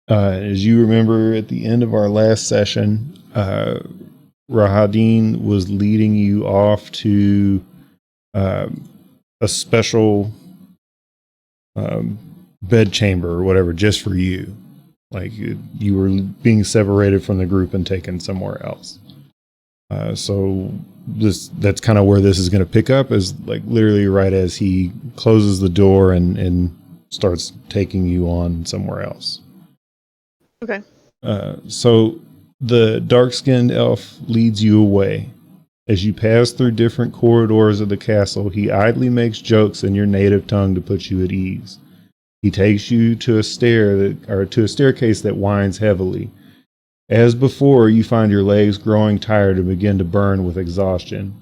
As you remember at the end of our last session, Rahadin was leading you off to a special bed chamber or whatever, just for you. Like you were being separated from the group and taken somewhere else. So that's kind of where this is going to pick up, is like literally right as he closes the door and starts taking you on somewhere else. Okay. So the dark-skinned elf leads you away. As you pass through different corridors of the castle, he idly makes jokes in your native tongue to put you at ease. He takes you to a staircase that winds heavily. As before, you find your legs growing tired and begin to burn with exhaustion.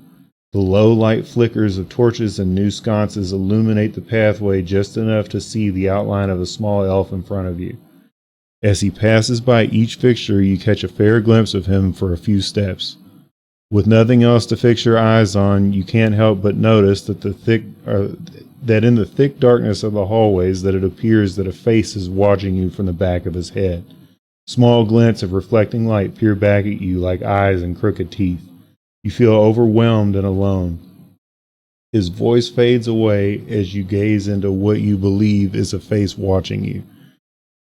The low light flickers of torches and new sconces illuminate the pathway just enough to see the outline of a small elf in front of you. As he passes by each fixture, you catch a fair glimpse of him for a few steps. With nothing else to fix your eyes on, you can't help but notice that that in the thick darkness of the hallways, that it appears that a face is watching you from the back of his head. Small glints of reflecting light peer back at you like eyes and crooked teeth. You feel overwhelmed and alone. His voice fades away as you gaze into what you believe is a face watching you.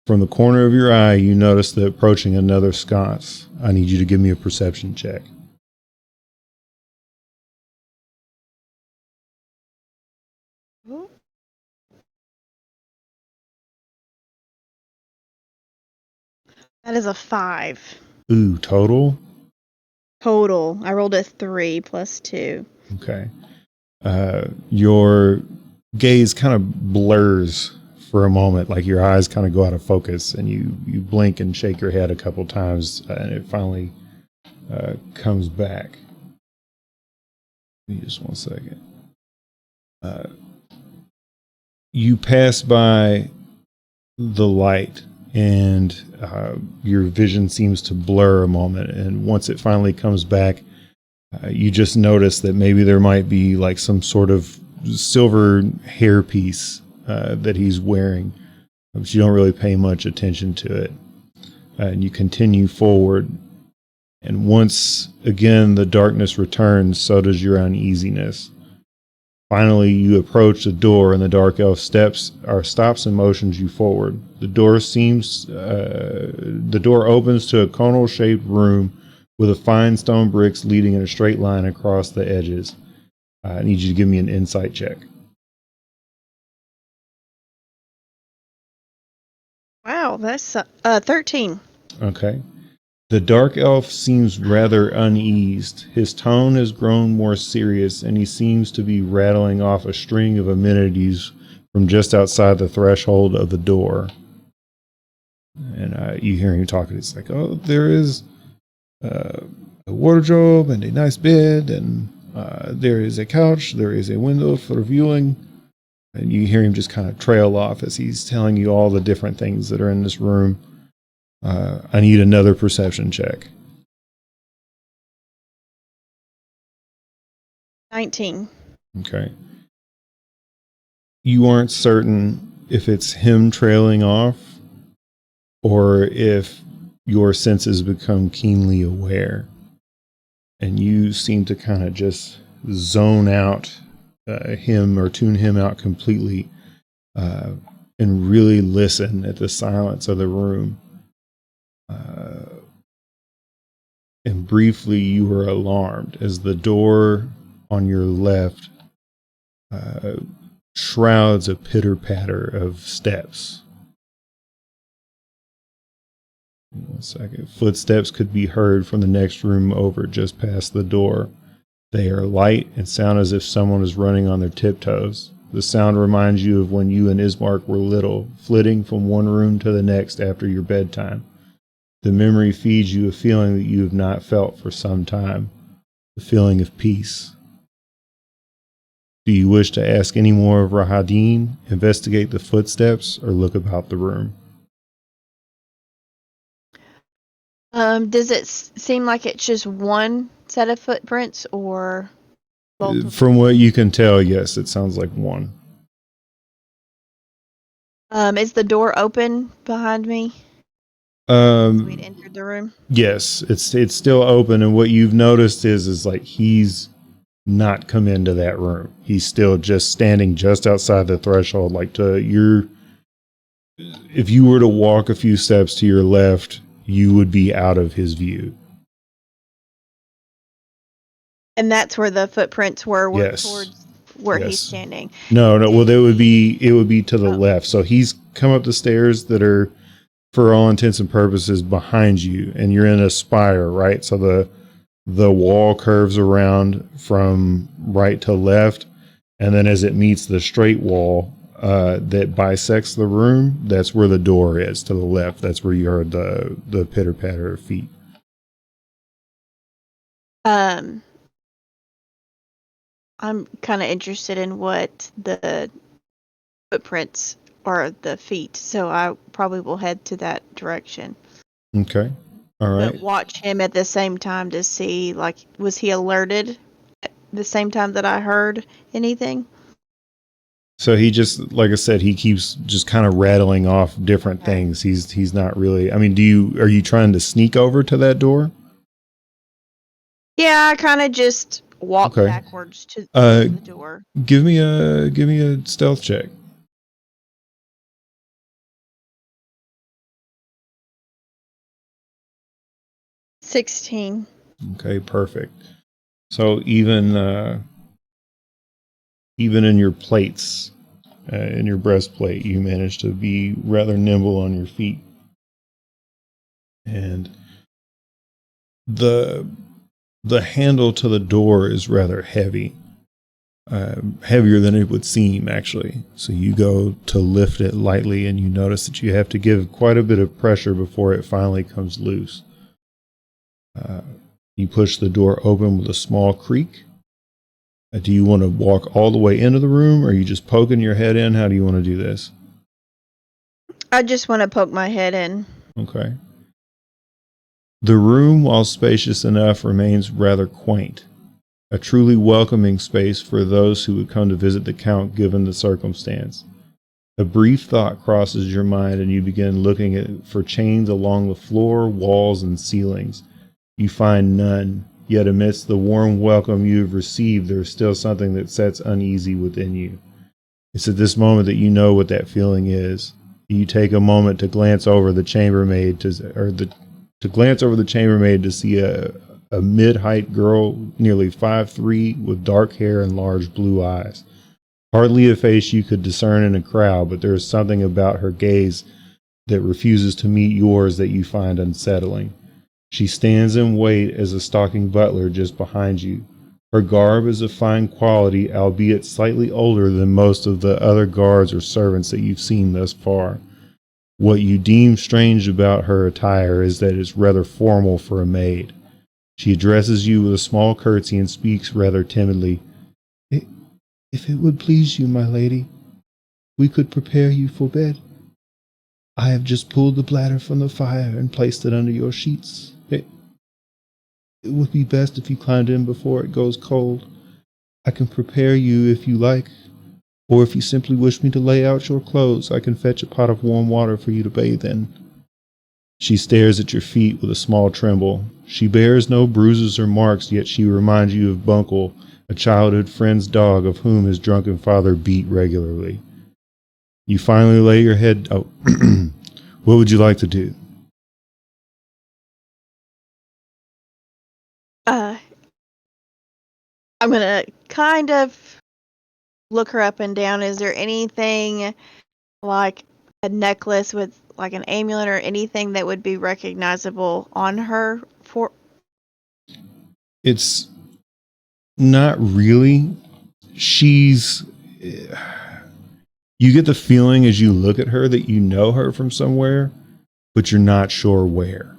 From the corner of your eye, you notice that approaching another sconce. I need you to give me a perception check. Ooh. That is a 5. Ooh, total? Total. I rolled a 3 plus 2. Okay. Your gaze kind of blurs for a moment, like your eyes kind of go out of focus, and you blink and shake your head a couple times, and it finally comes back. Give me just 1 second. You pass by the light, and your vision seems to blur a moment, and once it finally comes back, you just notice that maybe there might be like some sort of silver hairpiece that he's wearing, but you don't really pay much attention to it. And you continue forward, and once again the darkness returns, so does your uneasiness. Finally, you approach the door, and the dark elf stops and motions you forward. The door opens to a conal-shaped room with a fine stone bricks leading in a straight line across the edges. I need you to give me an insight check. Wow, that's 13. Okay. The dark elf seems rather uneased. His tone has grown more serious, and he seems to be rattling off a string of amenities from just outside the threshold of the door. And you hear him talking. It's like, oh, there is a wardrobe and a nice bed, and there is a couch, there is a window for viewing. And you hear him just kind of trail off as he's telling you all the different things that are in this room. I need another perception check. 19. Okay. You aren't certain if it's him trailing off or if your senses become keenly aware. And you seem to kind of just zone out him or tune him out completely and really listen at the silence of the room. And briefly you are alarmed as the door on your left shrouds a pitter-patter of steps. 1 second. Footsteps could be heard from the next room over, just past the door. They are light and sound as if someone is running on their tiptoes. The sound reminds you of when you and Ismark were little, flitting from one room to the next after your bedtime. The memory feeds you a feeling that you have not felt for some time, the feeling of peace. Do you wish to ask any more of Rahadin, investigate the footsteps, or look about the room? Does it seem like it's just one set of footprints or multiple? From what you can tell, yes, it sounds like one. Is the door open behind me? We'd entered the room. Yes, it's still open, and what you've noticed is like he's not come into that room. He's still just standing just outside the threshold, like to your. If you were to walk a few steps to your left, you would be out of his view. And that's where the footprints were Yes. towards where he's Yes. standing. No. Well, it would be to the left. So he's come up the stairs that are, for all intents and purposes, behind you, and you're in a spire, right? So the wall curves around from right to left, and then as it meets the straight wall that bisects the room, that's where the door is to the left. That's where you heard the pitter patter of feet. I'm kind of interested in what the footprints are, the feet, so I probably will head to that direction. Okay. All right. But watch him at the same time to see, like, was he alerted at the same time that I heard anything? So he just, like I said, he keeps just kind of rattling off different things. He's not really. I mean, are you trying to sneak over to that door? Yeah, I kind of just walk backwards to the door. Give me a stealth check. 16. Okay, perfect. So even in your plates, in your breastplate, you manage to be rather nimble on your feet, and the handle to the door is rather heavy, heavier than it would seem actually. So you go to lift it lightly, and you notice that you have to give quite a bit of pressure before it finally comes loose. You push the door open with a small creak. Do you want to walk all the way into the room, or are you just poking your head in? How do you want to do this? I just want to poke my head in. Okay. The room, while spacious enough, remains rather quaint. A truly welcoming space for those who would come to visit the Count given the circumstance. A brief thought crosses your mind, and you begin looking for chains along the floor, walls, and ceilings. You find none, yet amidst the warm welcome you have received, there is still something that sets uneasy within you. It's at this moment that you know what that feeling is. You take a moment to glance over the chambermaid to see a mid-height girl, nearly 5'3", with dark hair and large blue eyes. Hardly a face you could discern in a crowd, but there is something about her gaze that refuses to meet yours that you find unsettling. She stands in wait as a stalking butler just behind you. Her garb is of fine quality, albeit slightly older than most of the other guards or servants that you've seen thus far. What you deem strange about her attire is that it's rather formal for a maid. She addresses you with a small curtsy and speaks rather timidly. If it would please you, my lady, we could prepare you for bed. I have just pulled the bladder from the fire and placed it under your sheets. It would be best if you climbed in before it goes cold. I can prepare you if you like, or if you simply wish me to lay out your clothes, I can fetch a pot of warm water for you to bathe in. She stares at your feet with a small tremble. She bears no bruises or marks, yet she reminds you of Bunkle, a childhood friend's dog of whom his drunken father beat regularly. You finally lay your head... Oh, what would you like to do? I'm going to kind of look her up and down. Is there anything like a necklace with like an amulet or anything that would be recognizable on her? It's not really. She's... You get the feeling as you look at her that you know her from somewhere, but you're not sure where.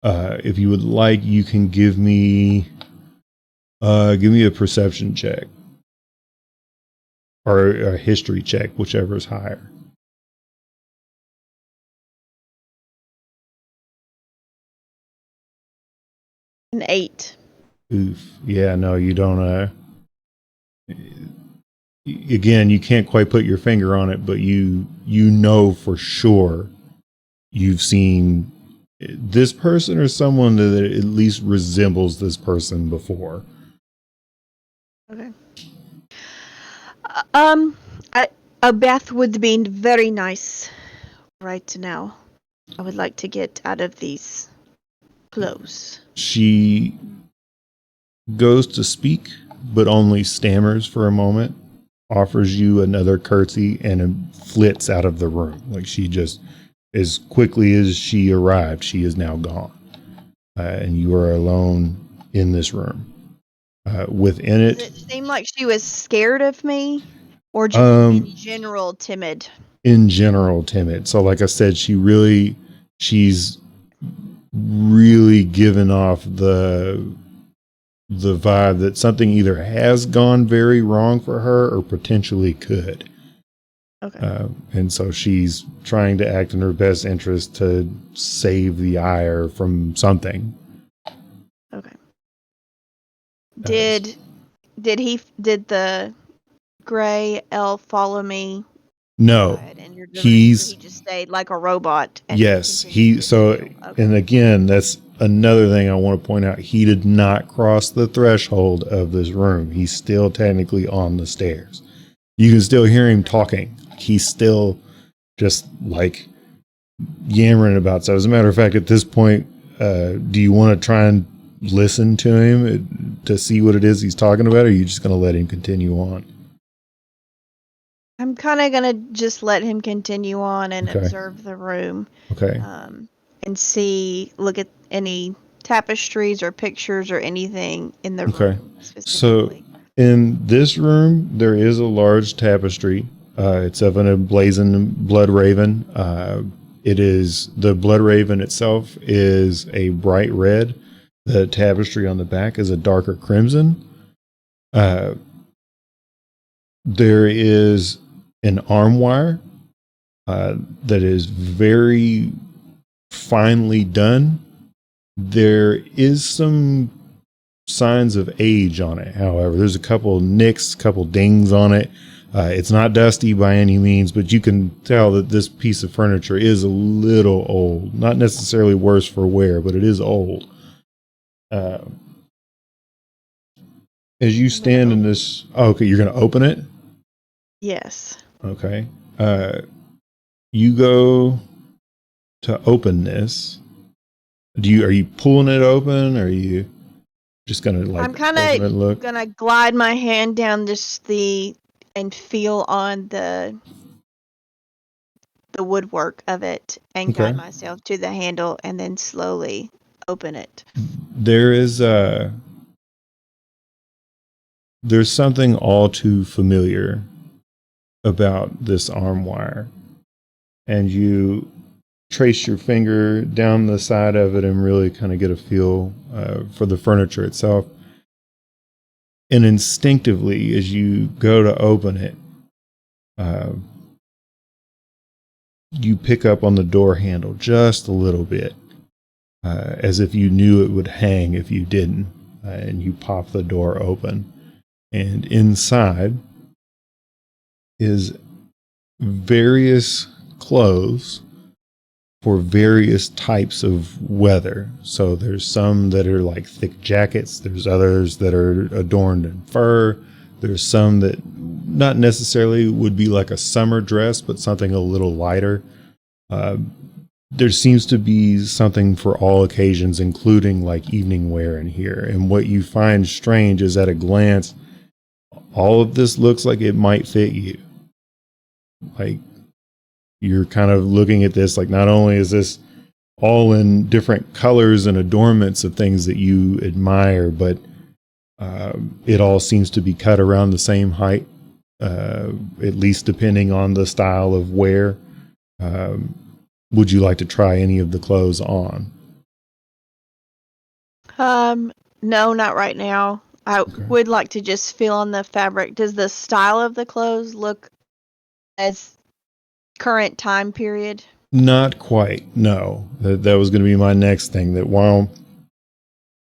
If you would like, you can give me a perception check or a history check, whichever is higher. An 8. Oof. Yeah, no, you don't. Again, you can't quite put your finger on it, but you know for sure you've seen this person or someone that at least resembles this person before. Okay. Um, a bath would be very nice right now. I would like to get out of these clothes. She goes to speak, but only stammers for a moment, offers you another curtsy, and flits out of the room. Like she just, as quickly as she arrived, she is now gone. And you are alone in this room. Within it, Does it seem like she was scared of me, or just in general timid? In general, timid. So, like I said, she's really given off the vibe that something either has gone very wrong for her or potentially could. Okay. And so she's trying to act in her best interest to save the ire from something. Okay. Did the gray elf follow me? No, he just stayed like a robot. And yes, okay. And again, that's another thing I want to point out. He did not cross the threshold of this room. He's still technically on the stairs. You can still hear him talking. He's still just like yammering about. So as a matter of fact, at this point, do you want to try and listen to him to see what it is he's talking about, or are you just going to let him continue on? I'm kind of going to just let him continue on and observe the room. Okay. And look at any tapestries or pictures or anything in the room specifically. So in this room, there is a large tapestry. It's of an emblazoned blood raven. The blood raven itself is a bright red. The tapestry on the back is a darker crimson. There is an arm wire that is very finely done. There is some signs of age on it, however. There's a couple nicks, couple dings on it. It's not dusty by any means, but you can tell that this piece of furniture is a little old. Not necessarily worse for wear, but it is old. As you stand in this... Oh, okay, you're going to open it? Yes. Okay. You go to open this. Are you pulling it open, or are you just gonna like? I'm kind of gonna glide my hand down and feel on the woodwork of it and guide myself to the handle and then slowly open it. There's something all too familiar about this arm wire, and you trace your finger down the side of it and really kind of get a feel for the furniture itself. And instinctively, as you go to open it, you pick up on the door handle just a little bit, as if you knew it would hang if you didn't, and you pop the door open. And inside is various clothes for various types of weather. So there's some that are like thick jackets. There's others that are adorned in fur. There's some that not necessarily would be like a summer dress, but something a little lighter. There seems to be something for all occasions, including like evening wear in here. And what you find strange is at a glance, all of this looks like it might fit you. Like, you're kind of looking at this like, not only is this all in different colors and adornments of things that you admire, but it all seems to be cut around the same height, at least depending on the style of wear. Would you like to try any of the clothes on? No, not right now. I would like to just feel on the fabric. Does the style of the clothes look as current time period? Not quite. No, that was going to be my next thing. That while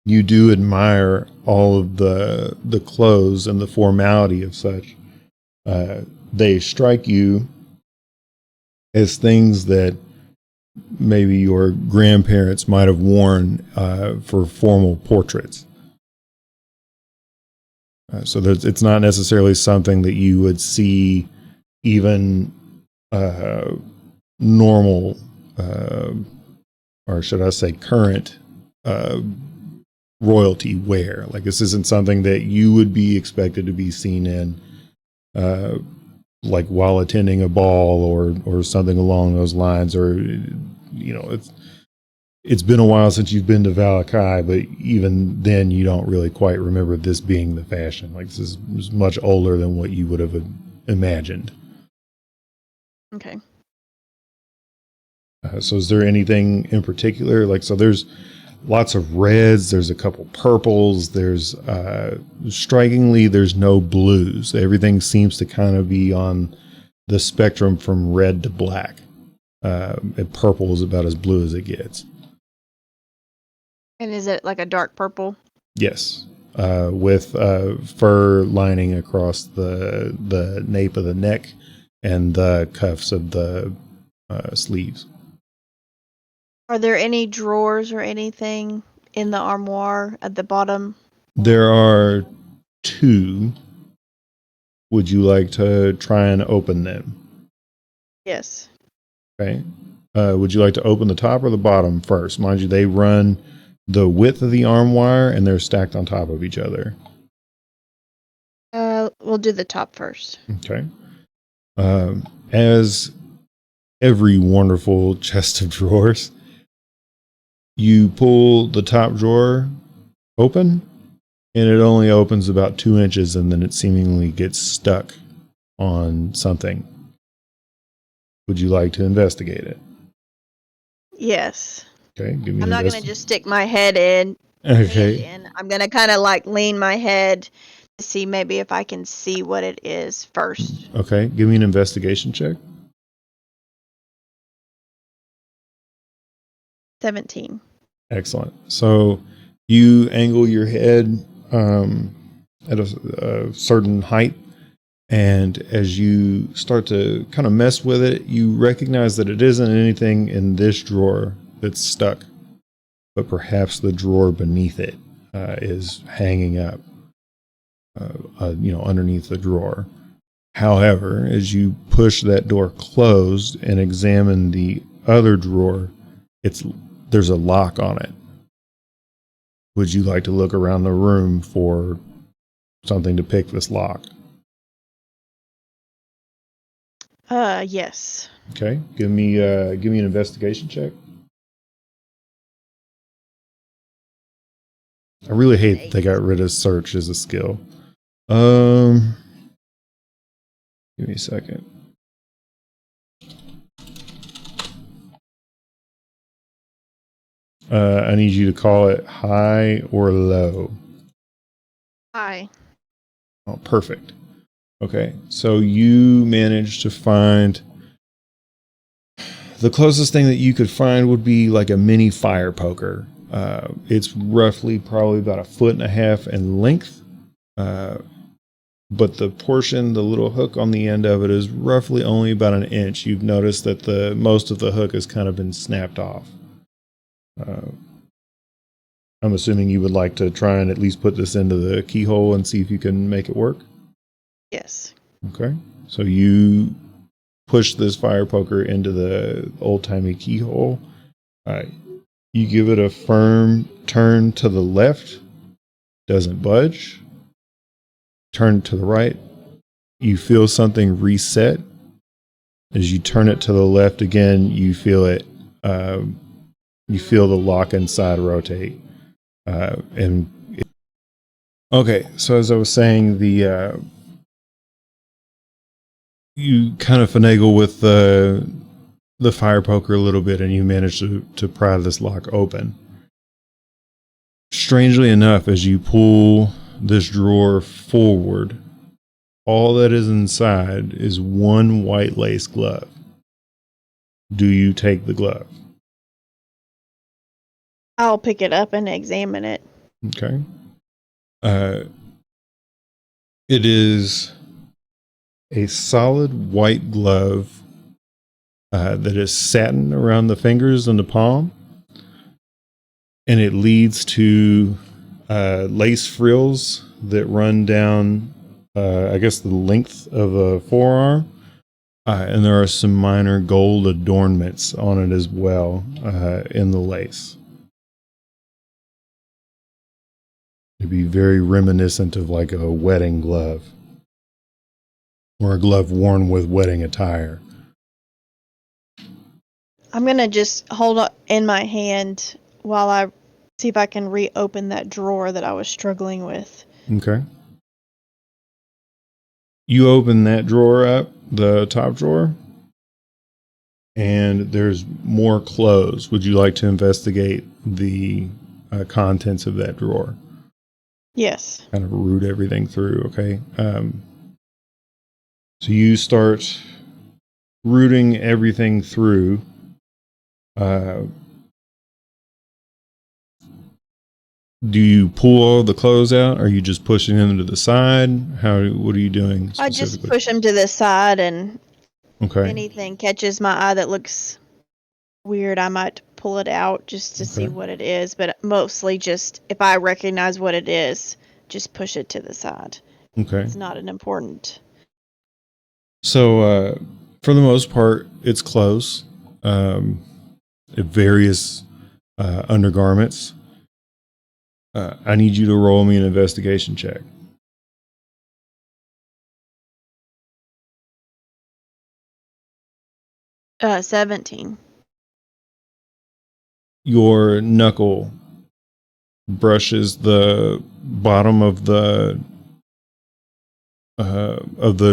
you do admire all of the clothes and the formality of such, they strike you as things that maybe your grandparents might have worn for formal portraits. So it's not necessarily something that you would see even normal, or should I say current royalty wear. Like this isn't something that you would be expected to be seen in like while attending a ball or something along those lines, or it's been a while since you've been to Valakai, but even then you don't really quite remember this being the fashion. Like this is much older than what you would have imagined. Okay. So is there anything in particular? Like, so there's lots of reds, there's a couple purples, there's strikingly there's no blues. Everything seems to kind of be on the spectrum from red to black. And purple is about as blue as it gets. And is it like a dark purple? Yes. With fur lining across the nape of the neck and the cuffs of the sleeves. Are there any drawers or anything in the armoire at the bottom? There are 2. Would you like to try and open them? Yes. Okay. Would you like to open the top or the bottom first? Mind you, they run the width of the arm wire and they're stacked on top of each other. We'll do the top first. Okay. As every wonderful chest of drawers, you pull the top drawer open and it only opens about 2 inches and then it seemingly gets stuck on something. Would you like to investigate it? Yes. Okay, give me I'm not going to just stick my head in. Okay. And I'm going to kind of like lean my head to see maybe if I can see what it is first. Okay, give me an investigation check. 17. Excellent. So you angle your head at a certain height, and as you start to kind of mess with it, you recognize that it isn't anything in this drawer that's stuck, but perhaps the drawer beneath it is hanging up, underneath the drawer. However, as you push that door closed and examine the other drawer, there's a lock on it. Would you like to look around the room for something to pick this lock? Yes. Okay, give me an investigation check. I really hate that they got rid of search as a skill. Give me a second. I need you to call it high or low. Hi. Oh, perfect. Okay, so you managed to find the closest thing that you could find would be like a mini fire poker. It's roughly probably about 1.5 feet in length, but the little hook on the end of it is roughly only about 1 inch. You've noticed that most of the hook has kind of been snapped off. I'm assuming you would like to try and at least put this into the keyhole and see if you can make it work. Yes. Okay. So you push this fire poker into the old-timey keyhole. You give it a firm turn to the left. Doesn't budge. Turn to the right. You feel something reset. As you turn it to the left again, you feel it. You feel the lock inside rotate. Okay, so as I was saying, you kind of finagle with the fire poker a little bit, and you manage to pry this lock open. Strangely enough, as you pull this drawer forward, all that is inside is one white lace glove. Do you take the glove? I'll pick it up and examine it. Okay. It is a solid white glove that is satin around the fingers and the palm. And it leads to lace frills that run down, I guess, the length of a forearm. And there are some minor gold adornments on it as well in the lace. It'd be very reminiscent of like a wedding glove or a glove worn with wedding attire. I'm going to just hold it in my hand while I see if I can reopen that drawer that I was struggling with. Okay. You open that drawer up, the top drawer, and there's more clothes. Would you like to investigate the contents of that drawer? Yes. Kind of root everything through, okay? So you start rooting everything through. Do you pull all the clothes out? Or are you just pushing them to the side? What are you doing specifically? I just push them to the side, and okay. if anything catches my eye that looks weird, I might pull it out just to see what it is. But mostly just, if I recognize what it is, just push it to the side. Okay. It's not an important. So, for the most part, it's clothes. Various undergarments. I need you to roll me an investigation check. Uh, 17. Your knuckle brushes the bottom of the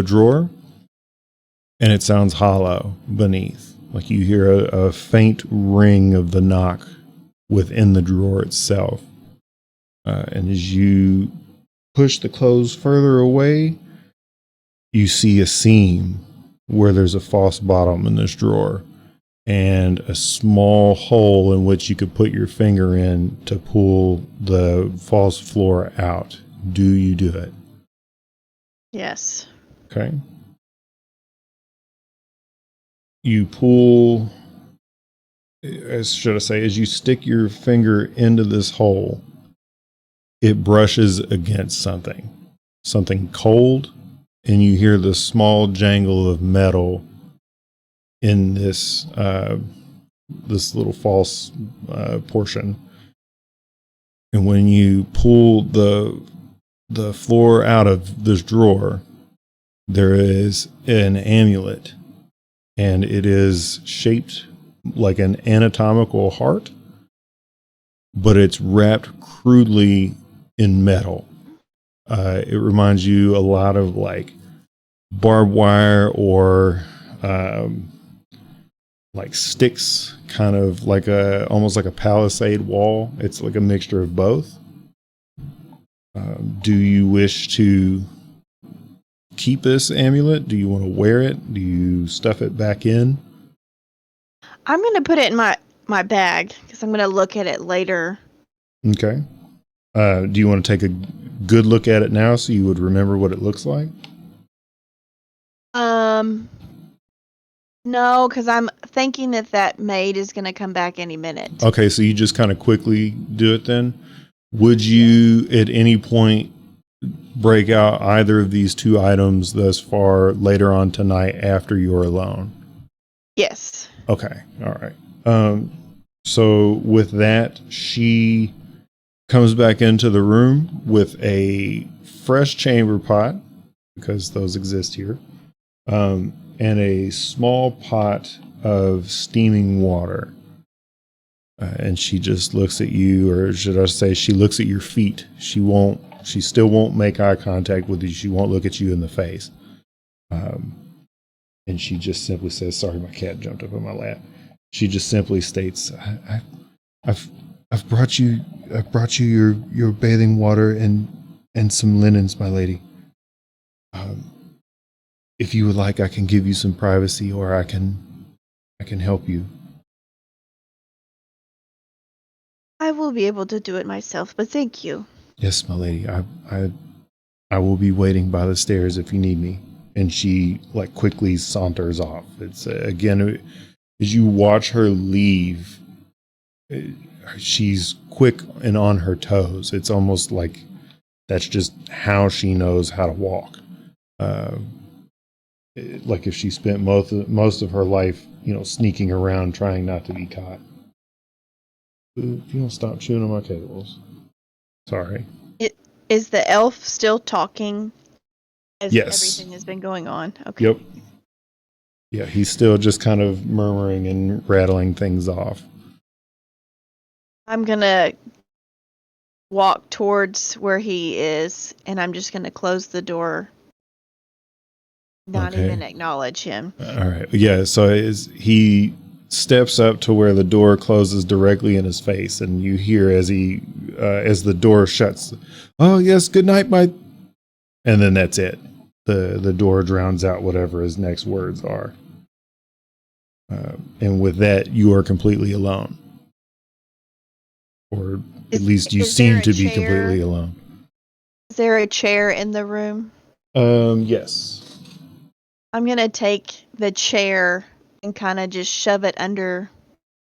drawer, and it sounds hollow beneath. Like you hear a faint ring of the knock within the drawer itself. And as you push the clothes further away, you see a seam where there's a false bottom in this drawer and a small hole in which you could put your finger in to pull the false floor out. Do you do it? Yes. Okay. You pull, as you stick your finger into this hole, it brushes against something cold, and you hear the small jangle of metal in this little false portion. And when you pull the floor out of this drawer, there is an amulet, and it is shaped like an anatomical heart, but it's wrapped crudely in metal. It reminds you a lot of like barbed wire or like sticks, kind of like almost like a palisade wall. It's like a mixture of both. Do you wish to keep this amulet? Do you want to wear it? Do you stuff it back in? I'm going to put it in my bag because I'm going to look at it later. Okay. Do you want to take a good look at it now so you would remember what it looks like? No, because I'm thinking that maid is going to come back any minute. Okay, so you just kind of quickly do it then. Would you at any point break out either of these two items thus far later on tonight after you're alone? Yes. Okay, all right. So with that, she comes back into the room with a fresh chamber pot, because those exist here, and a small pot of steaming water. And she just looks at you, or should I say, she looks at your feet. She still won't make eye contact with you. She won't look at you in the face. And she just simply says, sorry, my cat jumped up on my lap. She just simply states, I've brought you your bathing water and some linens, my lady. If you would like, I can give you some privacy, or I can help you. I will be able to do it myself, but thank you. Yes, my lady. I will be waiting by the stairs if you need me. And she like quickly saunters off. It's again, as you watch her leave, she's quick and on her toes. It's almost like that's just how she knows how to walk. Like if she spent most of her life, sneaking around trying not to be caught. If you don't stop chewing on my cables. Sorry. Is the elf still talking as Yes. everything has been going on? Okay. Yep. Yeah, he's still just kind of murmuring and rattling things off. I'm gonna walk towards where he is, and I'm just gonna close the door. Not even acknowledge him. All right. Yeah, so he steps up to where the door closes directly in his face, and you hear as the door shuts, "Oh yes, good night, my," and then that's it. The door drowns out whatever his next words are, and with that, you are completely alone, or at least you seem to be completely alone. Is there a chair in the room? Yes. I'm gonna take the chair and kind of just shove it under.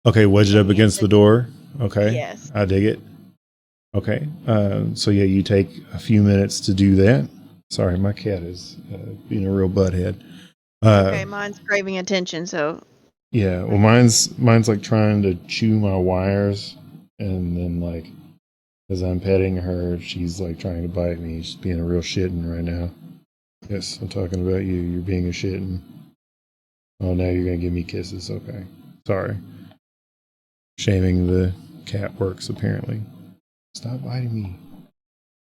Okay, wedge it up against the door. Okay. Yes. I dig it. Okay. So yeah, you take a few minutes to do that. Sorry, my cat is being a real butthead. Okay, mine's craving attention, so. Yeah, well, mine's like trying to chew my wires, and then like as I'm petting her, she's like trying to bite me. She's being a real shitten right now. Yes, I'm talking about you. You're being a shitten. Oh, now you're gonna give me kisses. Okay, sorry. Shaming the cat works apparently. Stop biting me.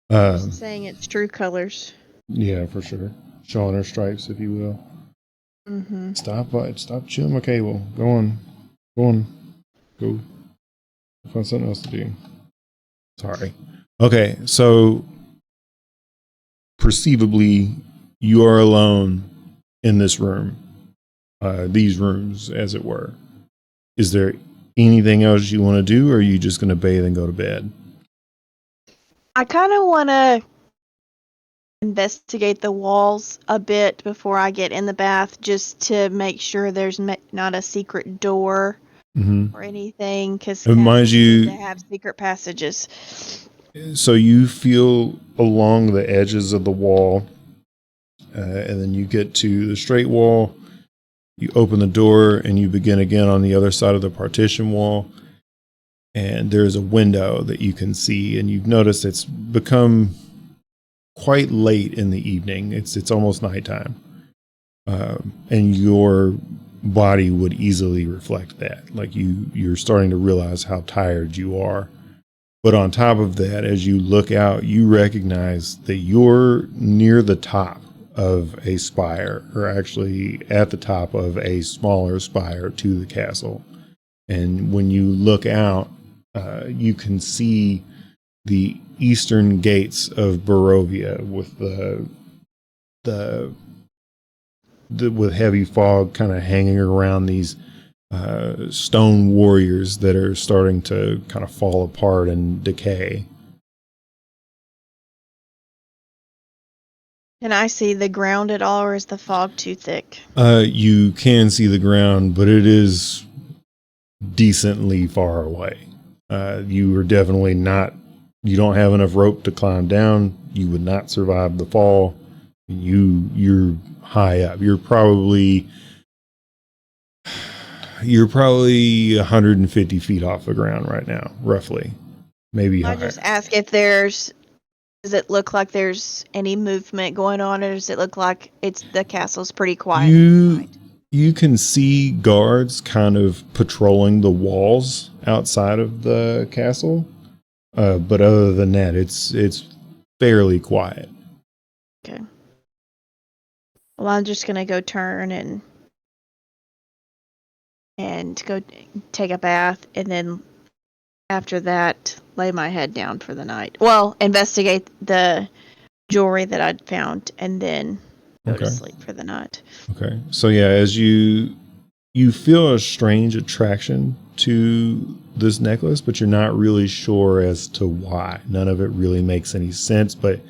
Just saying its true colors. Yeah, for sure. Showing her stripes, if you will. Mm-hmm. Stop chewing my cable. Go on. Go. Find something else to do. Sorry. Okay, so perceivably, you are alone in this room. These rooms, as it were. Is there anything else you want to do, or are you just going to bathe and go to bed? I kind of want to investigate the walls a bit before I get in the bath, just to make sure there's not a secret door or anything, because mind you, they have secret passages. So you feel along the edges of the wall, and then you get to the straight wall. You open the door and you begin again on the other side of the partition wall. And there's a window that you can see, and you've noticed it's become quite late in the evening. It's almost nighttime, and your body would easily reflect that. Like you're starting to realize how tired you are. But on top of that, as you look out, you recognize that you're near the top of a spire, or actually at the top of a smaller spire to the castle. And when you look out, you can see the eastern gates of Barovia with with heavy fog kind of hanging around these stone warriors that are starting to kind of fall apart and decay. Can I see the ground at all, or is the fog too thick? You can see the ground, but it is decently far away. You are definitely not, you don't have enough rope to climb down. You would not survive the fall. You're high up. You're probably 150 feet off the ground right now, roughly. Maybe higher. I just ask if does it look like there's any movement going on, or does it look like the castle's pretty quiet? You can see guards kind of patrolling the walls outside of the castle, but other than that, it's fairly quiet. Okay. Well, I'm just gonna go turn and go take a bath, and then after that, lay my head down for the night. Well, investigate the jewelry that I'd found, and then go to sleep for the night. Okay. So yeah, as you feel a strange attraction to this necklace, but you're not really sure as to why. None of it really makes any sense, but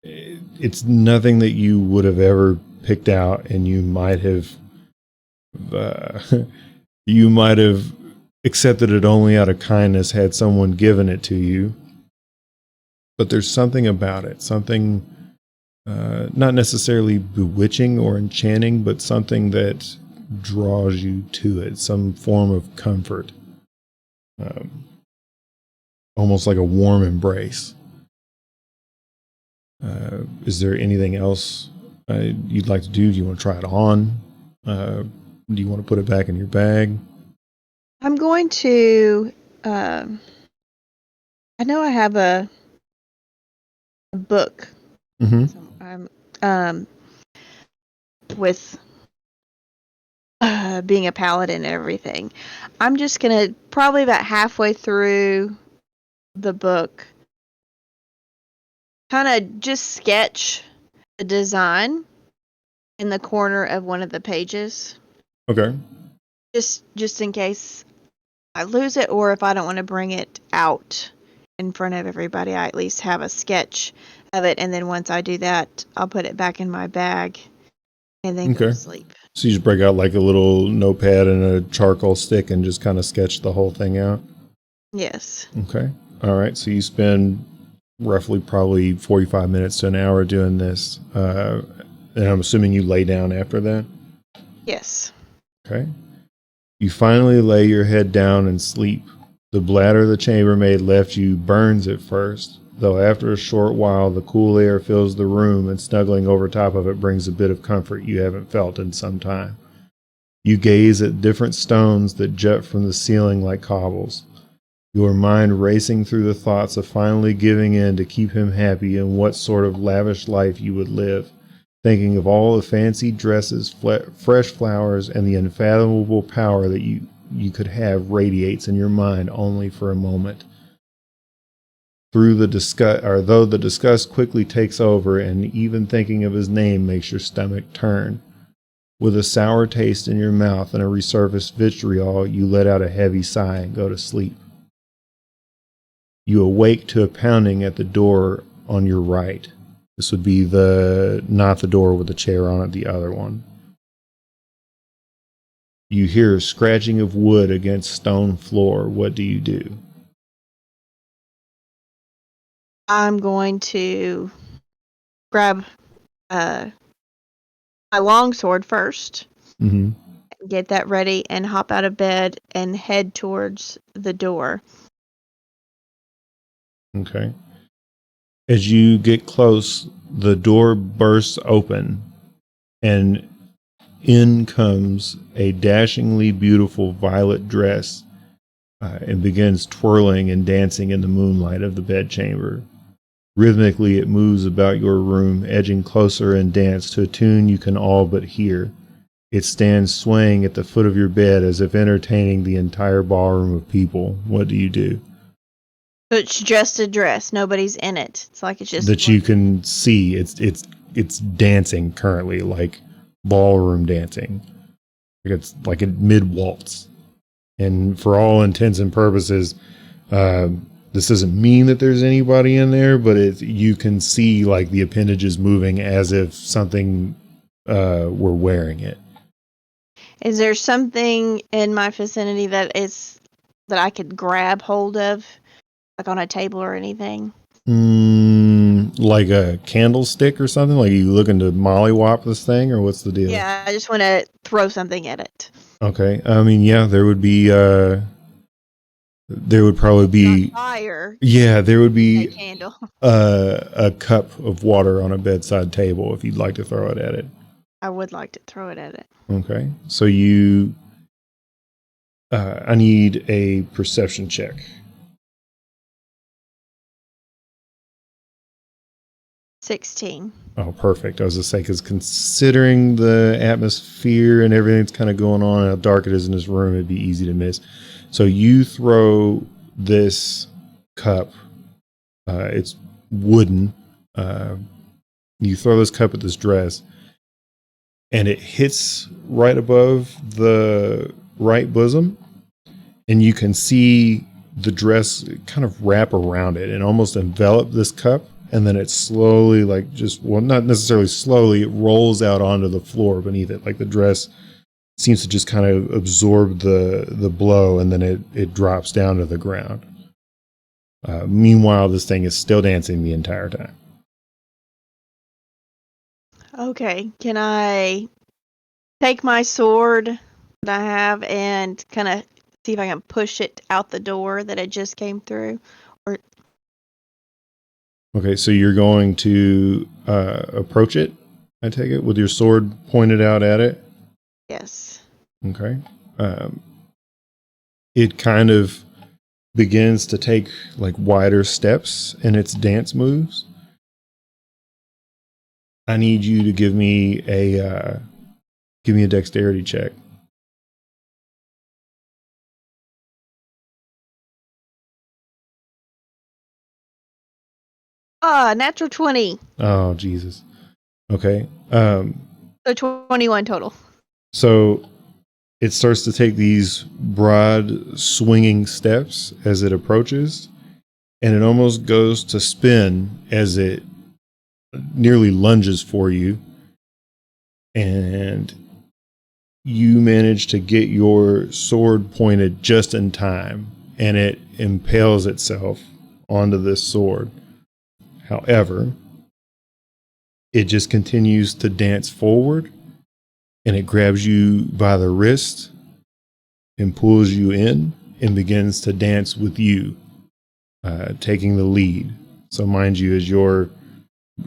it's nothing that you would have ever picked out, and you might have You might have accepted it only out of kindness had someone given it to you. But there's something about it, something not necessarily bewitching or enchanting, but something that draws you to it, some form of comfort. Almost like a warm embrace. Is there anything else you'd like to do? Do you want to try it on? Do you want to put it back in your bag? I'm going to. I know I have a book. Mm-hmm. With being a paladin and everything. I'm just gonna probably about halfway through the book, kind of just sketch a design in the corner of one of the pages. Okay. Just in case I lose it, or if I don't want to bring it out in front of everybody, I at least have a sketch of it, and then once I do that, I'll put it back in my bag and then go to sleep. So you just break out like a little notepad and a charcoal stick and just kind of sketch the whole thing out? Yes. Okay. All right. So you spend roughly probably 45 minutes to an hour doing this. And I'm assuming you lay down after that? Yes. Okay. You finally lay your head down and sleep. The bladder the chambermaid left you burns at first, though after a short while the cool air fills the room and snuggling over top of it brings a bit of comfort you haven't felt in some time. You gaze at different stones that jut from the ceiling like cobbles, your mind racing through the thoughts of finally giving in to keep him happy and what sort of lavish life you would live, thinking of all the fancy dresses, fresh flowers, and the unfathomable power that you could have radiates in your mind only for a moment. Though the disgust quickly takes over, and even thinking of his name makes your stomach turn. With a sour taste in your mouth and a resurfaced vitriol, you let out a heavy sigh and go to sleep. You awake to a pounding at the door on your right. This would be not the door with the chair on it, the other one. You hear a scratching of wood against stone floor. What do you do? I'm going to grab my longsword first, get that ready, and hop out of bed and head towards the door. Okay. As you get close, the door bursts open, and in comes a dashingly beautiful violet dress and begins twirling and dancing in the moonlight of the bedchamber. Rhythmically, it moves about your room, edging closer and dance to a tune you can all but hear. It stands swaying at the foot of your bed as if entertaining the entire ballroom of people. What do you do? It's just a dress. Nobody's in it. It's like it's just that you can see. It's dancing currently, like ballroom dancing. It's like a mid waltz, and for all intents and purposes, this doesn't mean that there's anybody in there, but you can see like the appendages moving as if something were wearing it. Is there something in my vicinity that I could grab hold of, like on a table or anything? Like a candlestick or something? Like you looking to mollywop this thing, or what's the deal? Yeah, I just want to throw something at it. Okay. I mean, yeah, there would probably be fire. Yeah, there would be a candle. A cup of water on a bedside table if you'd like to throw it at it. I would like to throw it at it. Okay. So you I need a perception check. 16. Oh, perfect. I was going to say, because considering the atmosphere and everything that's kind of going on and how dark it is in this room, it'd be easy to miss. So you throw this cup. It's wooden. You throw this cup at this dress, and it hits right above the right bosom, and you can see the dress kind of wrap around it and almost envelop this cup. And then it slowly, not necessarily slowly, it rolls out onto the floor beneath it. Like the dress seems to just kind of absorb the blow, and then it drops down to the ground. Meanwhile, this thing is still dancing the entire time. Okay, can I take my sword that I have and kind of see if I can push it out the door that it just came through? Or Okay, so you're going to approach it, I take it, with your sword pointed out at it? yes. Okay. It kind of begins to take like wider steps in its dance moves. I need you to give me a dexterity check. Natural 20. Oh, Jesus. Okay. So 21 total. So it starts to take these broad swinging steps as it approaches, and it almost goes to spin as it nearly lunges for you. And you manage to get your sword pointed just in time, and it impales itself onto this sword. However, it just continues to dance forward, and it grabs you by the wrist and pulls you in and begins to dance with you, taking the lead. So mind you, as you're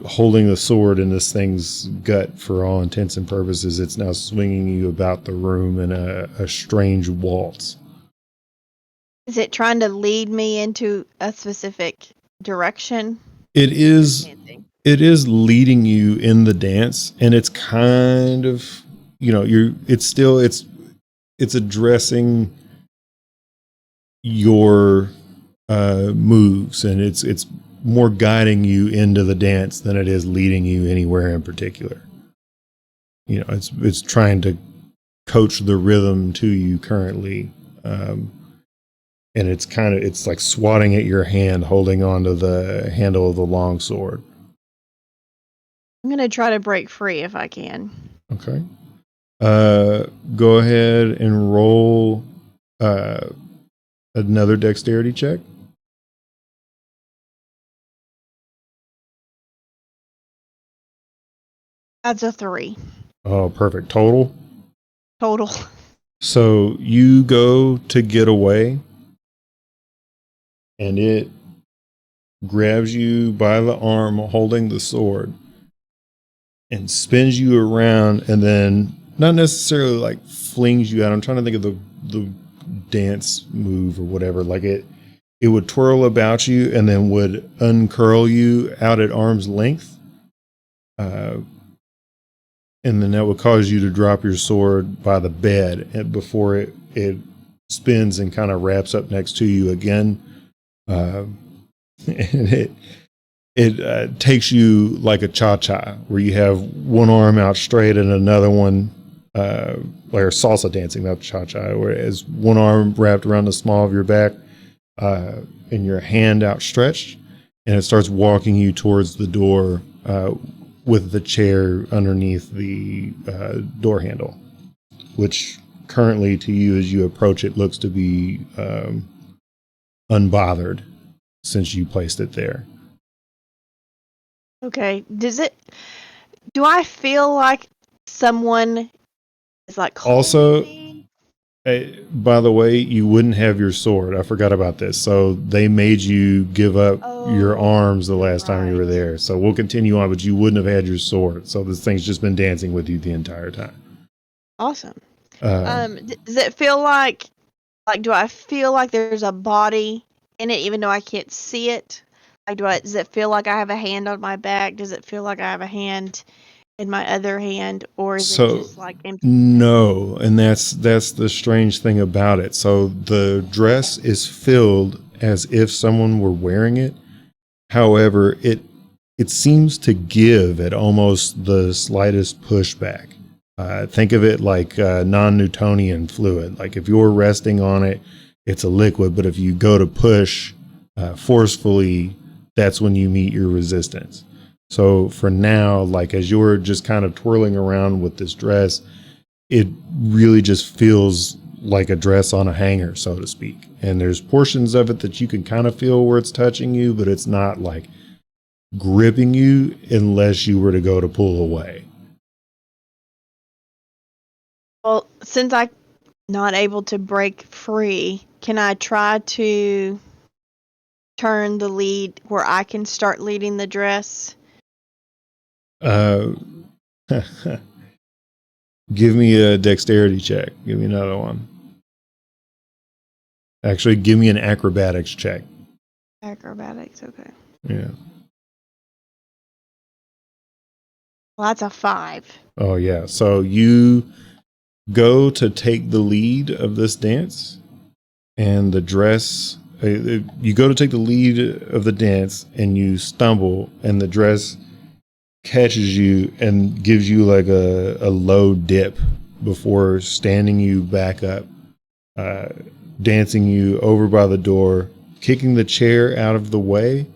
holding the sword in this thing's gut, for all intents and purposes, it's now swinging you about the room in a strange waltz. Is it trying to lead me into a specific direction? It is leading you in the dance, and it's kind of, it's addressing your moves, and it's more guiding you into the dance than it is leading you anywhere in particular. It's trying to coach the rhythm to you currently, and it's like swatting at your hand, holding onto the handle of the long sword. I'm gonna try to break free if I can. Okay. Go ahead and roll another dexterity check. That's a 3 Oh, perfect. Total. total. So you go to get away, and it grabs you by the arm holding the sword and spins you around, and then not necessarily like flings you out. I'm trying to think of the dance move or whatever. Like it would twirl about you and then would uncurl you out at arm's length. And then that would cause you to drop your sword by the bed before it spins and kind of wraps up next to you again. And it takes you like a cha-cha, where you have one arm out straight and another one, like salsa dancing, not cha-cha, whereas one arm wrapped around the small of your back, and your hand outstretched, and it starts walking you towards the door, with the chair underneath the door handle, which currently to you as you approach it looks to be unbothered since you placed it there. Okay. Do I feel like someone is like Also, me? by the way, you wouldn't have your sword. I forgot about this. So they made you give up your arms the last time you were there. So we'll continue on, but you wouldn't have had your sword. So this thing's just been dancing with you the entire time. Awesome. Does it feel like do I feel like there's a body in it even though I can't see it? Like does it feel like I have a hand on my back? Does it feel like I have a hand in my other hand, or is it just like empty? No, and that's the strange thing about it. So the dress is filled as if someone were wearing it. However, it seems to give at almost the slightest pushback. Think of it like non-Newtonian fluid. Like if you're resting on it, it's a liquid, but if you go to push forcefully, that's when you meet your resistance. So for now, like as you're just kind of twirling around with this dress, it really just feels like a dress on a hanger, so to speak. And there's portions of it that you can kind of feel where it's touching you, but it's not like gripping you unless you were to go to pull away. Well, since I'm not able to break free, can I try to turn the lead where I can start leading the dress? Give me a dexterity check. Give me another one. Actually, give me an acrobatics check. Acrobatics, okay. Yeah. Well, that's a 5. Oh, yeah. So you go to take the lead of this dance, and the dress, you go to take the lead of the dance, and you stumble, and the dress catches you and gives you like a low dip before standing you back up, dancing you over by the door, kicking the chair out of the way,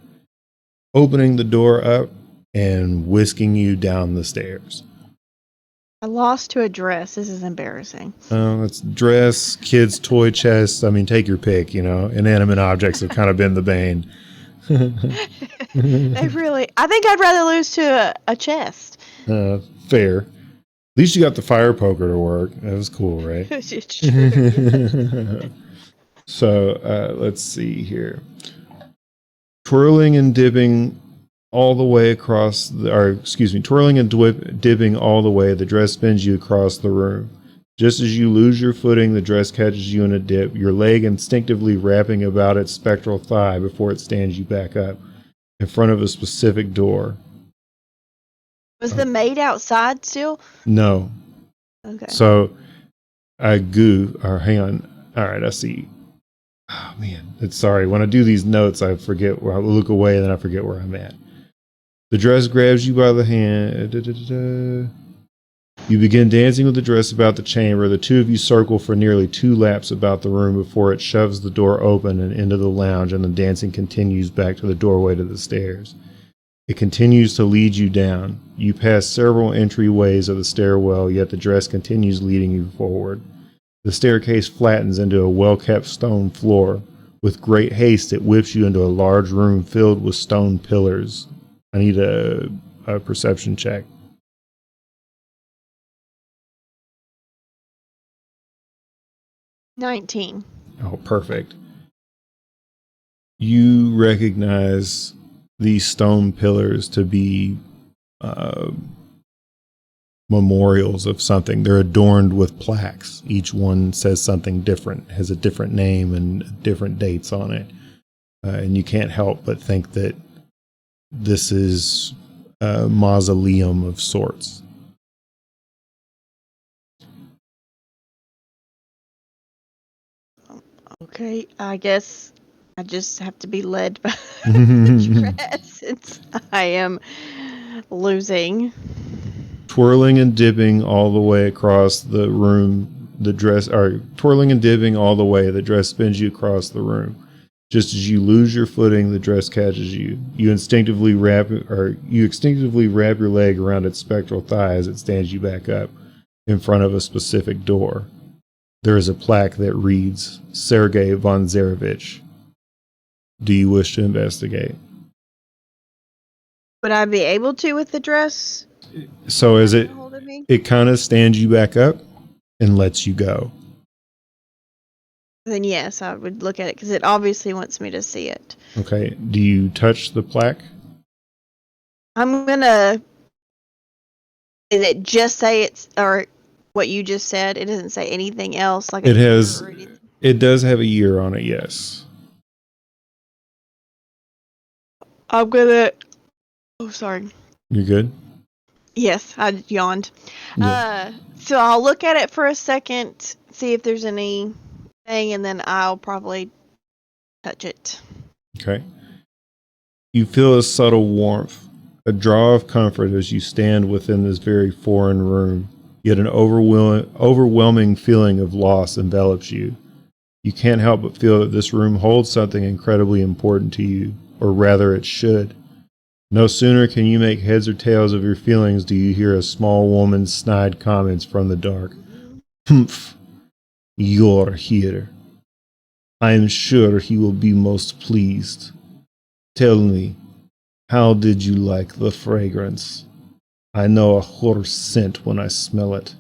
opening the door up, and whisking you down the stairs. I lost to a dress. This is embarrassing. It's dress, kids' toy chests. I mean, take your pick, you know. Inanimate objects have kind of been the bane. They really... I think I'd rather lose to a chest. Fair. At least you got the fire poker to work. That was cool, right? It's true. So let's see here. Twirling and dipping all the way across, twirling and dipping all the way, the dress spins you across the room. Just as you lose your footing, the dress catches you in a dip, your leg instinctively wrapping about its spectral thigh before it stands you back up in front of a specific door. Was the maid outside still? No. Okay. So hang on. All right, I see. Oh man, sorry. When I do these notes, I forget where I look away and then I forget where I'm at. The dress grabs you by the hand. You begin dancing with the dress about the chamber. The two of you circle for nearly 2 laps about the room before it shoves the door open and into the lounge, and the dancing continues back to the doorway to the stairs. It continues to lead you down. You pass several entryways of the stairwell, yet the dress continues leading you forward. The staircase flattens into a well-kept stone floor. With great haste, it whips you into a large room filled with stone pillars. I need a perception check. 19. Oh, perfect. You recognize these stone pillars to be memorials of something. They're adorned with plaques. Each one says something different, has a different name and different dates on it. And you can't help but think that this is a mausoleum of sorts. Okay, I guess I just have to be led by the dress since I am losing. Twirling and dipping all the way across the room, the dress spins you across the room. Just as you lose your footing, the dress catches you. You instinctively wrap your leg around its spectral thigh as it stands you back up in front of a specific door. There is a plaque that reads, Sergei von Zarevich. Do you wish to investigate? Would I be able to with the dress? So as it holding me? kind of stands you back up and lets you go. Then yes, I would look at it because it obviously wants me to see it. Okay. Do you touch the plaque? I'm gonna. Did it just say it's or what you just said? It doesn't say anything else. Like It has. It does have a year on it. Yes. I'm gonna. Oh, sorry. You're good. Yes, I yawned. Yeah. So I'll look at it for a second, see if there's anything, and then I'll probably touch it. Okay. You feel a subtle warmth, a draw of comfort as you stand within this very foreign room, yet an overwhelming feeling of loss envelops you. You can't help but feel that this room holds something incredibly important to you, or rather it should. No sooner can you make heads or tails of your feelings do you hear a small woman's snide comments from the dark. Humph, you're here. I am sure he will be most pleased. Tell me, how did you like the fragrance? I know a horse scent when I smell it.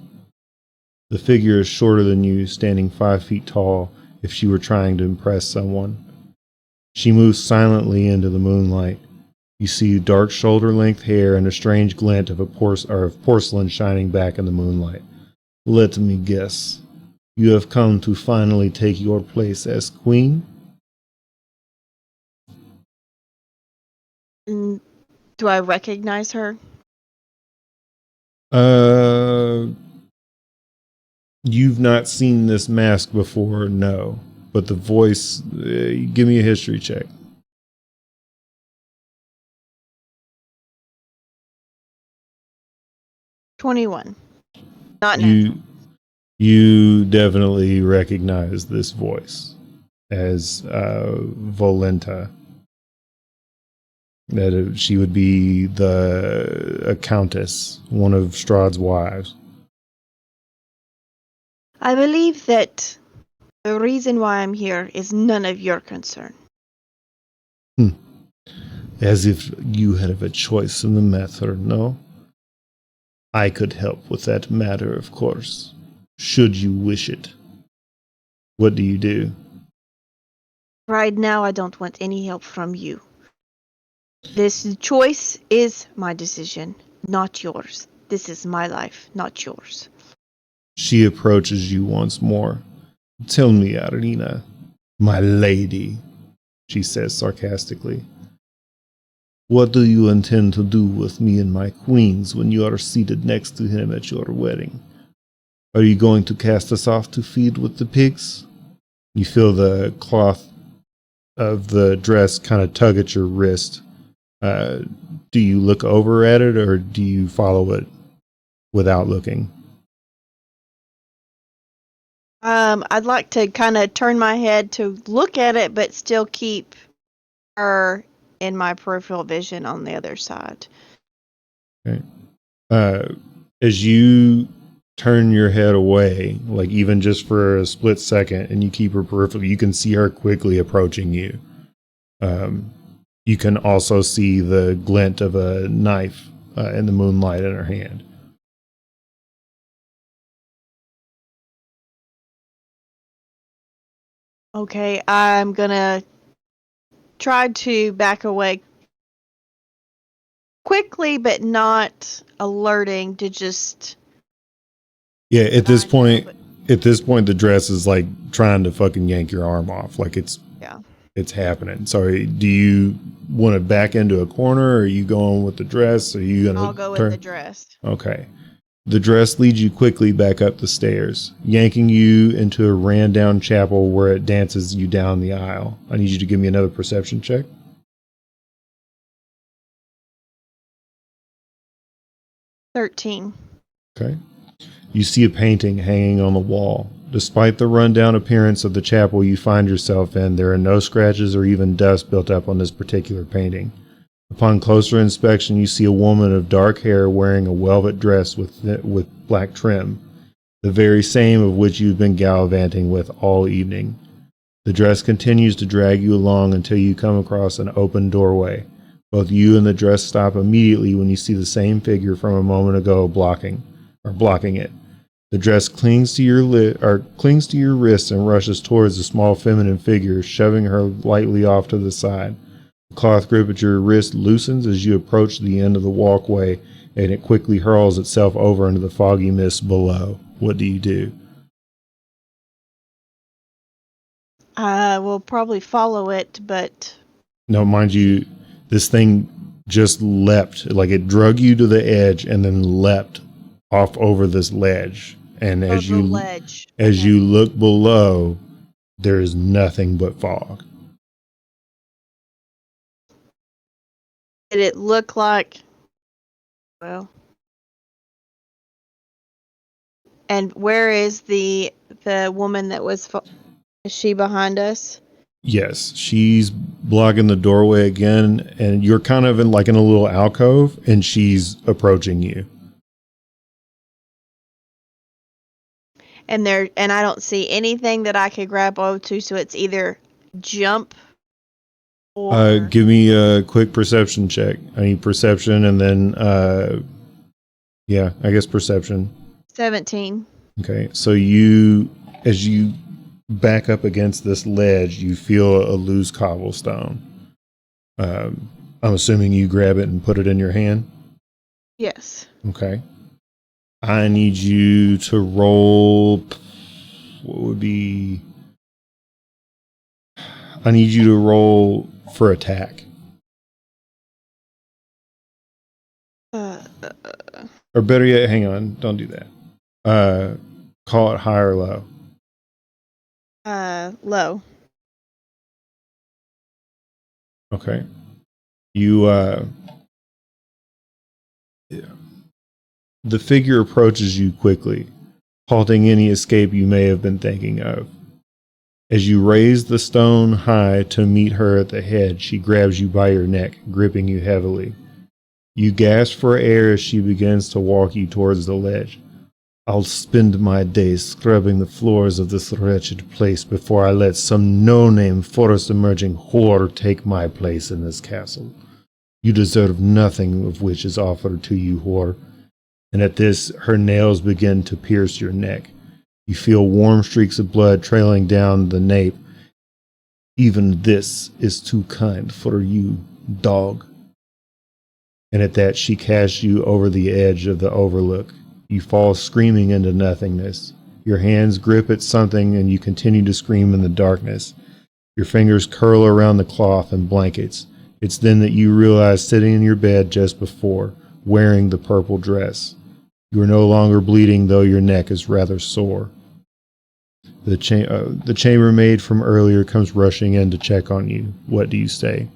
The figure is shorter than you, standing 5 feet tall, if she were trying to impress someone. She moves silently into the moonlight. You see dark shoulder-length hair and a strange glint of porcelain shining back in the moonlight. Let me guess. You have come to finally take your place as queen? Mm, do I recognize her? Uh, you've not seen this mask before, no. But the voice, give me a history check. 21. Not natural. You definitely recognize this voice as Volenta. That she would be a countess, one of Strahd's wives. I believe that the reason why I'm here is none of your concern. As if you had a choice in the matter, no? I could help with that matter, of course, should you wish it. What do you do? Right now, I don't want any help from you. This choice is my decision, not yours. This is my life, not yours. She approaches you once more. Tell me, Ireena, my lady, she says sarcastically. What do you intend to do with me and my queens when you are seated next to him at your wedding? Are you going to cast us off to feed with the pigs? You feel the cloth of the dress kind of tug at your wrist. Do you look over at it or do you follow it without looking? I'd like to kind of turn my head to look at it, but still keep her in my peripheral vision on the other side. Okay. As you turn your head away, like even just for a split second, and you keep her peripheral, you can see her quickly approaching you. You can also see the glint of a knife in the moonlight in her hand. Okay, I'm gonna try to back away quickly, but not alerting to just. Yeah, at this point, the dress is like trying to fucking yank your arm off. Like it's happening. Sorry, do you want to back into a corner? Or are you going with the dress? Are you gonna I'll go with the dress. Okay. The dress leads you quickly back up the stairs, yanking you into a ran-down chapel where it dances you down the aisle. I need you to give me another perception check. 13. Okay. You see a painting hanging on the wall. Despite the rundown appearance of the chapel you find yourself in, there are no scratches or even dust built up on this particular painting. Upon closer inspection, you see a woman of dark hair wearing a velvet dress with black trim, the very same of which you've been gallivanting with all evening. The dress continues to drag you along until you come across an open doorway. Both you and the dress stop immediately when you see the same figure from a moment ago blocking it. The dress clings to your wrist and rushes towards the small feminine figure, shoving her lightly off to the side. The cloth grip at your wrist loosens as you approach the end of the walkway, and it quickly hurls itself over into the foggy mist below. What do you do? I will probably follow it, but. Now, mind you, this thing just leapt, like it drug you to the edge and then leapt off over this ledge. And as you look below, there is nothing but fog. Did it look like? Well. And where is the woman that was? Is she behind us? Yes, she's blocking the doorway again, and you're kind of in a little alcove, and she's approaching you. And I don't see anything that I could grab onto, so it's either jump or Give me a quick perception check. I need perception and then, yeah, I guess perception. 17. Okay, so as you back up against this ledge, you feel a loose cobblestone. I'm assuming you grab it and put it in your hand. Yes. Okay. I need you to roll. What would be? I need you to roll for attack. Or better yet, hang on, don't do that. Call it high or low. Low. Okay. You the figure approaches you quickly, halting any escape you may have been thinking of. As you raise the stone high to meet her at the head, she grabs you by your neck, gripping you heavily. You gasp for air as she begins to walk you towards the ledge. I'll spend my days scrubbing the floors of this wretched place before I let some no-name forest-emerging whore take my place in this castle. You deserve nothing of which is offered to you, whore. And at this, her nails begin to pierce your neck. You feel warm streaks of blood trailing down the nape. Even this is too kind for you, dog. And at that, she casts you over the edge of the overlook. You fall screaming into nothingness. Your hands grip at something and you continue to scream in the darkness. Your fingers curl around the cloth and blankets. It's then that you realize sitting in your bed just before, wearing the purple dress. You are no longer bleeding, though your neck is rather sore. The chambermaid from earlier comes rushing in to check on you. What do you say?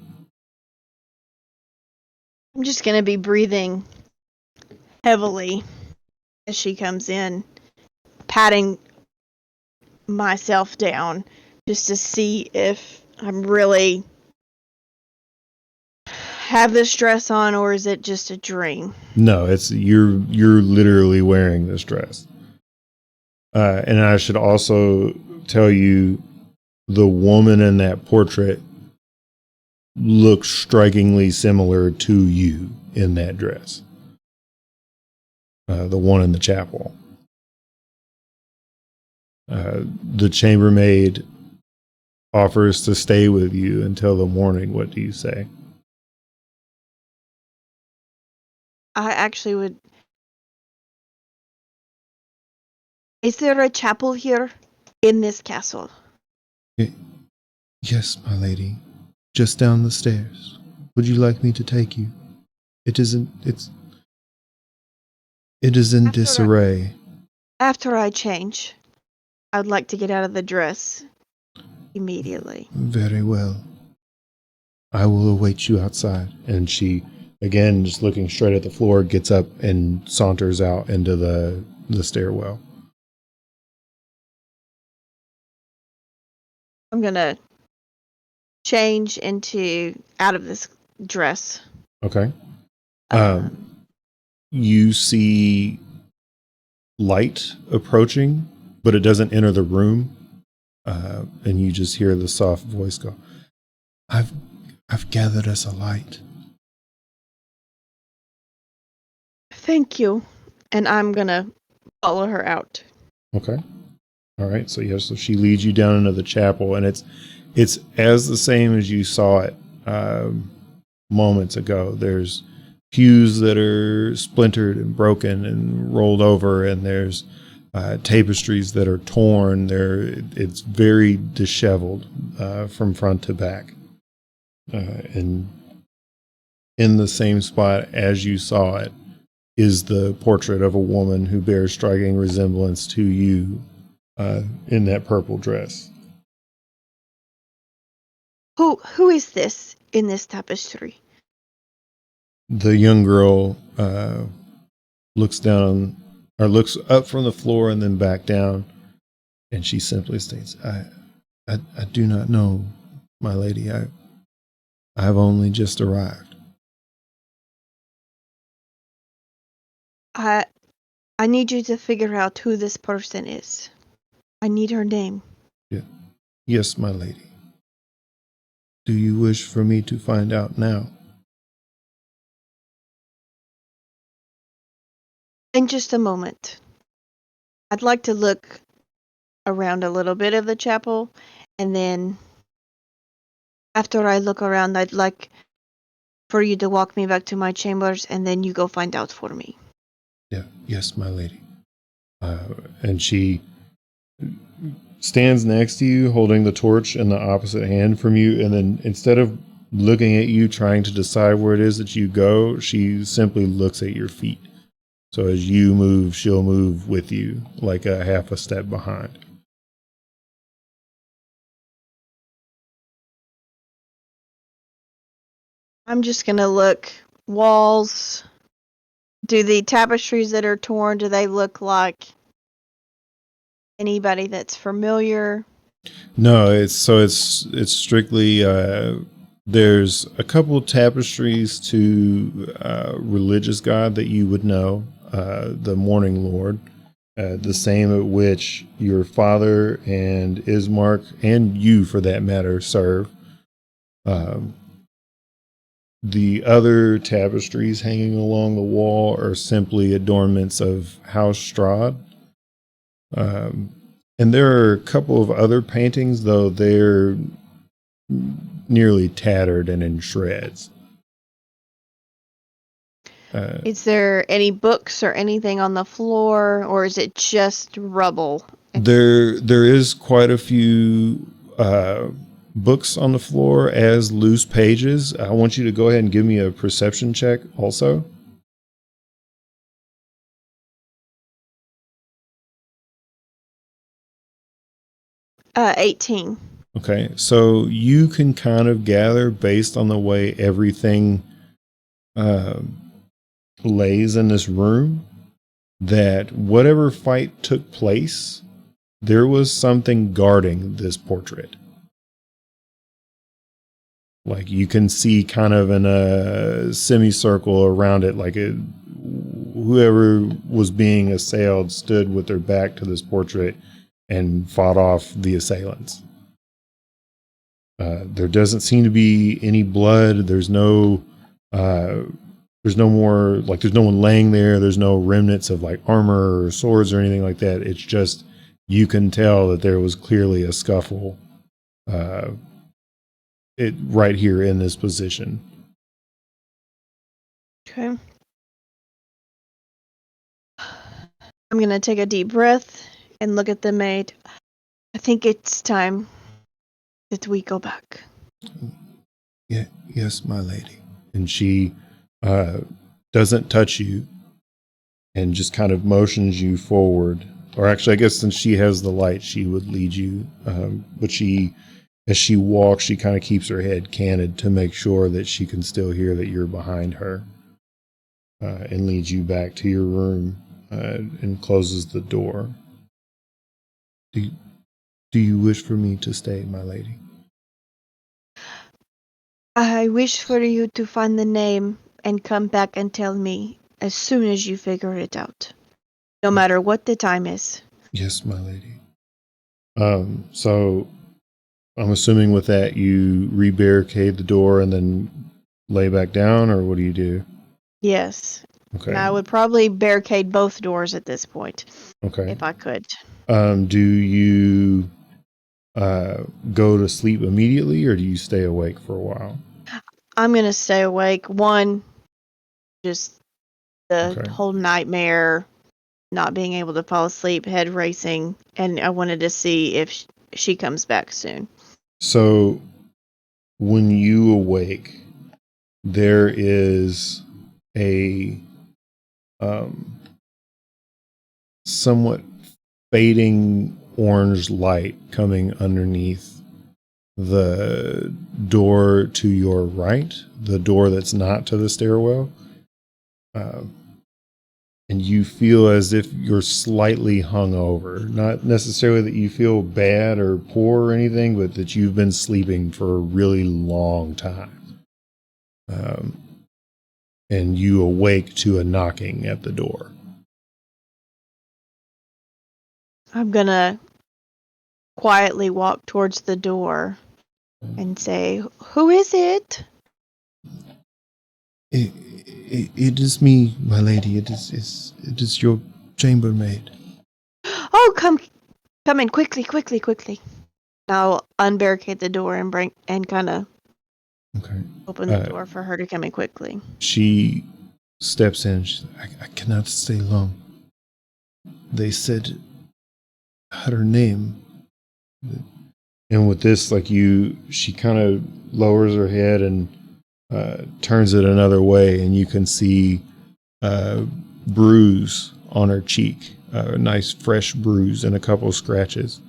I'm just going to be breathing heavily as she comes in, patting myself down just to see if I'm really have this dress on or is it just a dream. No, it's you're literally wearing this dress. And I should also tell you, the woman in that portrait looks strikingly similar to you in that dress. The one in the chapel. The chambermaid offers to stay with you until the morning. What do you say? I actually would. Is there a chapel here in this castle? Yes, my lady. Just down the stairs. Would you like me to take you? It is in disarray. After I change, I would like to get out of the dress immediately. Very well. I will await you outside. And she, again, just looking straight at the floor, gets up and saunters out into the stairwell. I'm gonna change out of this dress. Okay. You see light approaching, but it doesn't enter the room. And you just hear the soft voice go, I've gathered us a light. Thank you. And I'm gonna follow her out. Okay. All right. So yes, so she leads you down into the chapel, and it's as the same as you saw it moments ago. There's pews that are splintered and broken and rolled over, and there's tapestries that are torn. It's very disheveled from front to back, and in the same spot as you saw it is the portrait of a woman who bears striking resemblance to you in that purple dress. Who is this in this tapestry? The young girl looks down or looks up from the floor and then back down, and she simply states, I do not know, my lady. I've only just arrived. I need you to figure out who this person is. I need her name. Yeah. Yes, my lady. Do you wish for me to find out now? In just a moment. I'd like to look around a little bit of the chapel, and then after I look around, I'd like for you to walk me back to my chambers, and then you go find out for me. Yeah. Yes, my lady. And she stands next to you, holding the torch in the opposite hand from you, and then instead of looking at you, trying to decide where it is that you go, she simply looks at your feet. So as you move, she'll move with you, like a half a step behind. I'm just gonna look. Walls. Do the tapestries that are torn, do they look like anybody that's familiar? No, it's strictly there's a couple tapestries to religious god that you would know, the Morning Lord, the same at which your father and Ismark and you, for that matter, serve. Um, the other tapestries hanging along the wall are simply adornments of House Strahd. Um, and there are a couple of other paintings, though they're nearly tattered and in shreds. Is there any books or anything on the floor, or is it just rubble? There is quite a few books on the floor as loose pages. I want you to go ahead and give me a perception check also. 18. Okay, so you can kind of gather based on the way everything uh, lays in this room that whatever fight took place, there was something guarding this portrait. Like you can see kind of in a semicircle around it, like whoever was being assailed stood with their back to this portrait and fought off the assailants. There doesn't seem to be any blood. There's no more, like there's no one laying there. There's no remnants of like armor or swords or anything like that. It's just, you can tell that there was clearly a scuffle right here in this position. Okay. I'm going to take a deep breath and look at the maid. I think it's time that we go back. Yeah, yes, my lady. And she doesn't touch you and just kind of motions you forward. Or actually, I guess since she has the light, she would lead you. But as she walks, she kind of keeps her head canted to make sure that she can still hear that you're behind her, and leads you back to your room and closes the door. Do you wish for me to stay, my lady? I wish for you to find the name and come back and tell me as soon as you figure it out, no matter what the time is. Yes, my lady. So I'm assuming with that you rebarricade the door and then lay back down, or what do you do? Yes. Okay. And I would probably barricade both doors at this point, Okay. if I could. Do you go to sleep immediately, or do you stay awake for a while? I'm going to stay awake. One, just the Okay. whole nightmare, not being able to fall asleep, head racing, and I wanted to see if she comes back soon. So when you awake, there is a somewhat fading orange light coming underneath the door to your right, the door that's not to the stairwell. And you feel as if you're slightly hungover. Not necessarily that you feel bad or poor or anything, but that you've been sleeping for a really long time. And you awake to a knocking at the door. I'm gonna quietly walk towards the door and say, "Who is it?" It is me, my lady. It is your chambermaid. "Oh, come in quickly, quickly, quickly." I'll unbarricade the door and kind of Okay. open the door for her to come in quickly. She steps in. I cannot stay long. They said her name. And with this, she kind of lowers her head and turns it another way, and you can see bruise on her cheek, a nice fresh bruise and a couple scratches.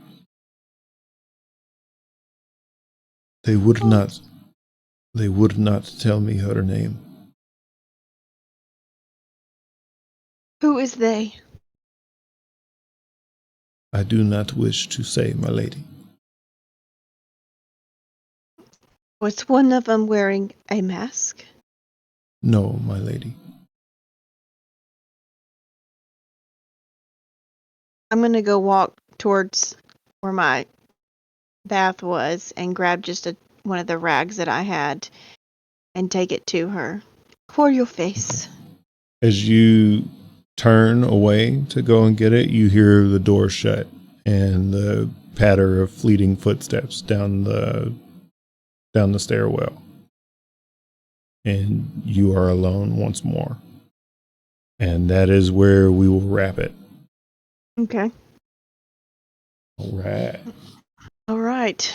They would not tell me her name. Who is they? I do not wish to say, my lady. Was one of them wearing a mask? No, my lady. I'm going to go walk towards where my bath was and grab just one of the rags that I had and take it to her. For your face. As you turn away to go and get it, you hear the door shut and the patter of fleeting footsteps down the stairwell. And you are alone once more. And that is where we will wrap it. Okay. All right. All right.